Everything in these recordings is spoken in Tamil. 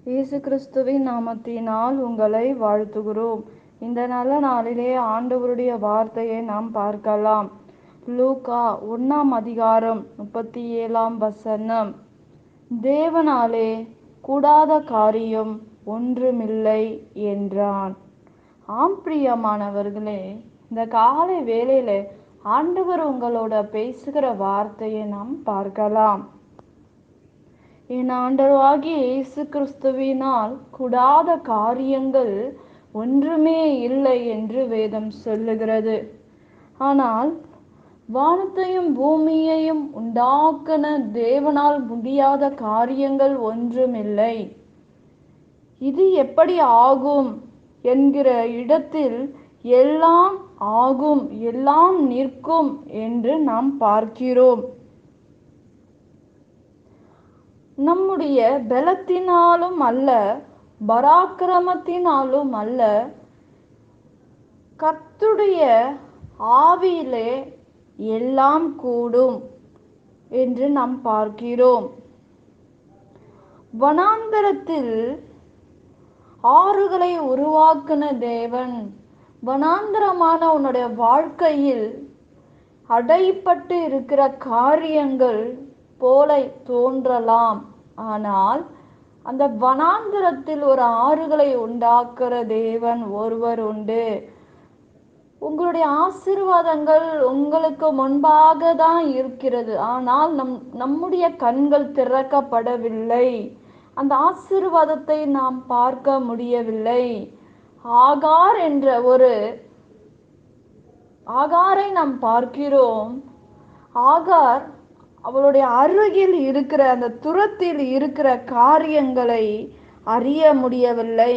இயேசு கிறிஸ்துவின் நாமத்தினால் உங்களை வாழ்த்துகிறோம். இந்த நல்ல நாளிலே ஆண்டவருடைய வார்த்தையை நாம் பார்க்கலாம். லூக்கா 1 37 தேவனாலே கூடாத காரியம் ஒன்றுமில்லை என்றான். ஆம் பிரியமானவர்களே, இந்த காலை வேளையில ஆண்டவர் உங்களோட பேசுகிற வார்த்தையை நாம் பார்க்கலாம். என் ஆண்டவராகிய இயேசு கிறிஸ்துவினால் கூடாத காரியங்கள் ஒன்றுமே இல்லை என்று வேதம் சொல்லுகிறது. ஆனால் வானத்தையும் பூமியையும் உண்டாக்கின தேவனால் முடியாத காரியங்கள் ஒன்றுமில்லை. இது எப்படி ஆகும் என்கிற இடத்தில் எல்லாம் ஆகும், எல்லாம் நிற்கும் என்று நாம் பார்க்கிறோம். நம்முடைய பலத்தினாலும் அல்ல, பராக்கிரமத்தினாலும் அல்ல, கர்த்தருடைய ஆவியிலே எல்லாம் கூடும் என்று நாம் பார்க்கிறோம். வனாந்தரத்தில் ஆறுகளை உருவாக்கின தேவன் வனாந்தரமான உன்னுடைய வாழ்க்கையில் அடைப்பட்டு இருக்கிற காரியங்கள் போல தோன்றலாம். ஆனால் அந்த வனாந்தரத்தில் ஒரு ஆறுகளை உண்டாக்குற தேவன் ஒருவர் உண்டு. உங்களுடைய ஆசீர்வாதங்கள் உங்களுக்கு முன்பாக தான் இருக்கிறது. ஆனால் நம்முடைய கண்கள் திறக்கப்படவில்லை. அந்த ஆசீர்வாதத்தை நாம் பார்க்க முடியவில்லை. ஆகாரை நாம் பார்க்கிறோம். ஆகார் அவளுடைய அருகில் இருக்கிற அந்த துரத்தில் இருக்கிற காரியங்களை அறிய முடியவில்லை.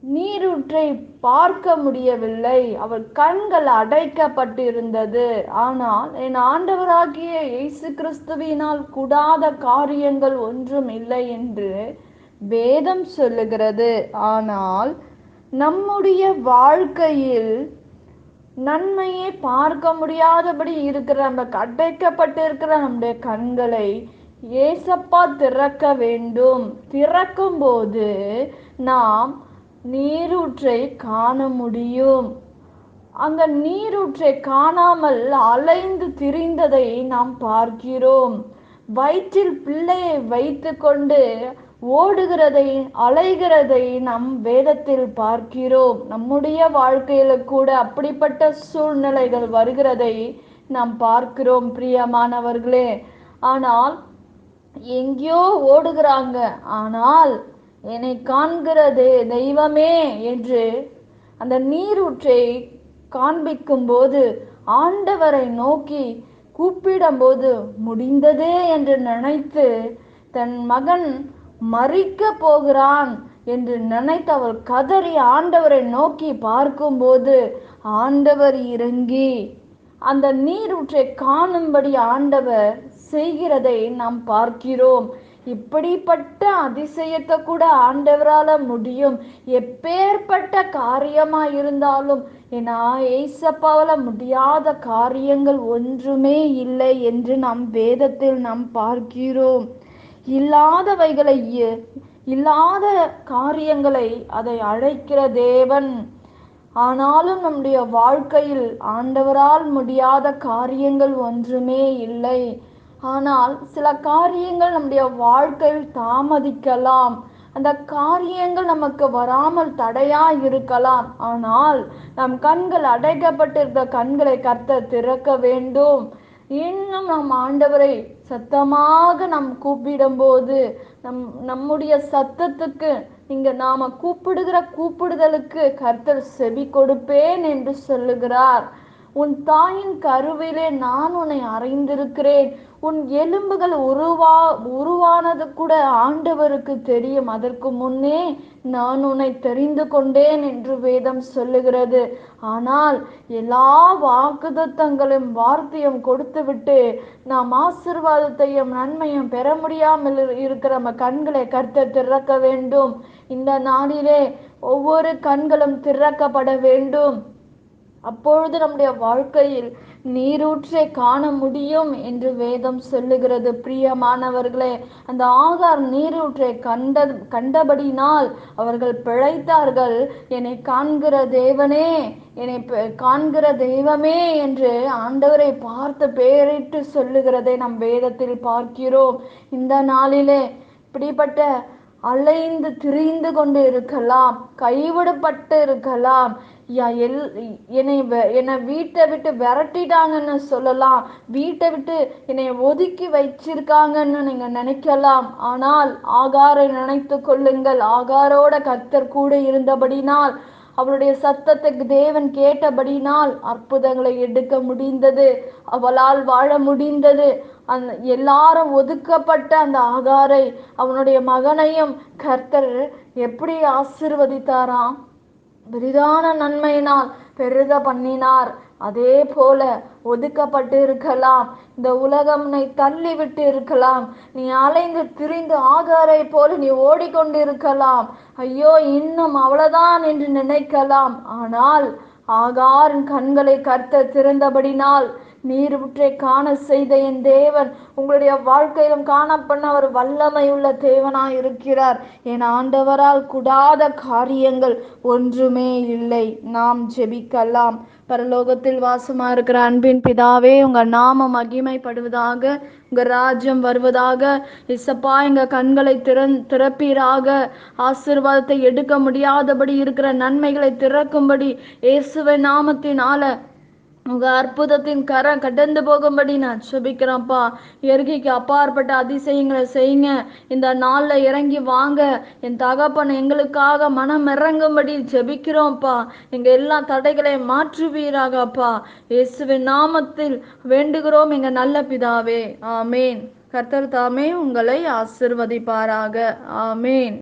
நீரூற்றை பார்க்க முடியவில்லை. அவள் கண்கள் அடைக்கப்பட்டிருந்தது. ஆனால் என் ஆண்டவராகிய இயேசு கிறிஸ்துவினால் கூடாத காரியங்கள் ஒன்றும் இல்லை என்று வேதம் சொல்லுகிறது. ஆனால் நம்முடைய வாழ்க்கையில் நன்மையை பார்க்க முடியாதபடி இருக்கிற அந்த அடைக்கப்பட்டிருக்கிற நம்முடைய கண்களை ஏசப்பா திறக்க வேண்டும். திறக்கும் போது நாம் நீரூற்றை காண முடியும். அந்த நீரூற்றை காணாமல் அலைந்து திரிந்ததை நாம் பார்க்கிறோம். வயிற்றில் பிள்ளையை வைத்து கொண்டு ஓடுகிறதை, அலைகிறதை நம் வேதத்தில் பார்க்கிறோம். நம்முடைய வாழ்க்கையில கூட அப்படிப்பட்ட சூழ்நிலைகள் வருகிறதை நாம் பார்க்கிறோம் பிரியமானவர்களே. ஆனால் எங்கேயோ ஓடுகிறாங்க. ஆனால் என்னை காண்கிறது தெய்வமே என்று அந்த நீரூற்றை காண்பிக்கும் போது, ஆண்டவரை நோக்கி கூப்பிடும் போது முடிந்ததே என்று நினைத்து தன் மகன் மரிக்க போகிறான் என்று நினைத்து அவள் கதறி ஆண்டவரை நோக்கி பார்க்கும்போது ஆண்டவர் இறங்கி அந்த நீரூற்றை காணும்படி ஆண்டவர் செய்கிறதை நாம் பார்க்கிறோம். இப்படிப்பட்ட அதிசயத்தை கூட ஆண்டவரால முடியும். எப்பேற்பட்ட காரியமா இருந்தாலும் ஏன்னா ஏசப்பாவால முடியாத காரியங்கள் ஒன்றுமே இல்லை என்று நாம் வேதத்தில் நாம் பார்க்கிறோம். இல்லாத காரியங்களை அதை அழைக்கிற தேவன். ஆனாலும் நம்முடைய வாழ்க்கையில் ஆண்டவரால் முடியாத காரியங்கள் ஒன்றுமே இல்லை. ஆனால் சில காரியங்கள் நம்முடைய வாழ்க்கையில் தாமதிக்கலாம். அந்த காரியங்கள் நமக்கு வராமல் தடையா இருக்கலாம். ஆனால் நம் கண்கள் அடைக்கப்பட்டிருந்த கண்களை கர்த்தர் திறக்க வேண்டும். இன்னும் நம் ஆண்டவரை சத்தமாக நாம் கூப்பிடும் போது நம்முடைய சத்தத்துக்கு நாம கூப்பிடுகிற கூப்பிடுதலுக்கு கர்த்தர் செவி கொடுப்பேன் என்று சொல்லுகிறார். உன் தாயின் கருவிலே நான் உன்னை அறிந்திருக்கிறேன். உன் எலும்புகள் உருவானது கூட ஆண்டவருக்கு தெரியும். அதற்கு முன்னே நான் உன்னை தெரிந்து கொண்டேன் என்று வேதம் சொல்லுகிறது. ஆனால் எல்லா வாக்குத்தத்தங்களும் வார்த்தையும் கொடுத்து விட்டு நாம் ஆசீர்வாதத்தையும் நன்மையும் பெற முடியாமல் இருக்கிற நம்ம கண்களை கர்த்தர் திறக்க வேண்டும். இந்த நாளிலே ஒவ்வொரு கண்களும் திறக்கப்பட வேண்டும். அப்பொழுது நம்முடைய வாழ்க்கையில் நீரூற்றை காண முடியும் என்று வேதம் சொல்லுகிறது. பிரியமானவர்களே, அந்த ஆகார் நீரூற்றை கண்டபடினால் அவர்கள் பிழைத்தார்கள். என்னை காண்கிற தேவனே, என்னை காண்கிற தெய்வமே என்று ஆண்டவரை பார்த்து பெயரிட்டு சொல்லுகிறதை நம் வேதத்தில் பார்க்கிறோம். இந்த நாளிலே இப்படிப்பட்ட அலைந்து திரிந்து கொண்டு இருக்கலாம், கைவிடப்பட்டு இருக்கலாம், என்னை வீட்டை விட்டு விரட்டிட்டாங்கன்னு சொல்லலாம், வீட்டை விட்டு என்னை ஒதுக்கி வச்சிருக்காங்கன்னு நீங்க நினைக்கலாம். ஆனால் ஆகாரை நினைத்து கொள்ளுங்கள். ஆகாரோட கர்த்தர் கூட இருந்தபடினால், அவளுடைய சத்தத்துக்கு தேவன் கேட்டபடினால் அற்புதங்களை எடுக்க முடிந்தது, அவளால் வாழ முடிந்தது. எல்லாரும் ஒதுக்கப்பட்ட அந்த ஆகாரை, அவனுடைய மகனையும் கர்த்தர் எப்படி ஆசீர்வதித்தாராம்? பெரிதான நன்மையினால் பெருக பண்ணினார். அதே போல ஒதுக்கப்பட்டு இருக்கலாம், இந்த உலகம் உன்னை தள்ளி விட்டு இருக்கலாம், நீ அலைந்து திரிந்து ஆகாரை போல நீ ஓடிக்கொண்டு இருக்கலாம், ஐயோ இன்னும் அவ்வளவுதான் என்று நினைக்கலாம். ஆனால் ஆகாரின் கண்களை கர்த்தர் திறந்தபடினால் நீரூற்றை காண செய்த என் தேவன் உங்களுடைய வாழ்க்கையிலும் காணப்பண்ண ஒரு வல்லமை உள்ள தேவனாய் இருக்கிறார். என் ஆண்டவரால் கூடாத காரியங்கள் ஒன்றுமே இல்லை. நாம் ஜெபிக்கலாம். பரலோகத்தில் வாசமா இருக்கிற அன்பின் பிதாவே, உங்க நாமம் மகிமைப்படுவதாக, உங்க ராஜ்யம் வருவதாக. இசப்பா, எங்க கண்களை திறப்பீராக. ஆசீர்வாதத்தை எடுக்க முடியாதபடி இருக்கிற நன்மைகளை திறக்கும்படி இயேசுவின் நாமத்தினால உங்க அற்புதத்தின் கரம் கடந்து போகும்படி நான் ஜெபிக்கிறேன்ப்பா. இயற்கைக்கு அப்பாற்பட்ட அதிசயங்களை செய்யுங்க. இந்த நாள்ல இறங்கி வாங்க. என் தகப்பன் எங்களுக்காக மனம் இறங்கும்படி ஜெபிக்கிறோம்ப்பா. எங்க எல்லா தடைகளை மாற்றுவீராகப்பா. இயேசுவின் நாமத்தில் வேண்டுகிறோம் எங்க நல்ல பிதாவே. ஆமேன். கர்த்தர் தாமே உங்களை ஆசீர்வதிப்பாராக. ஆமேன்.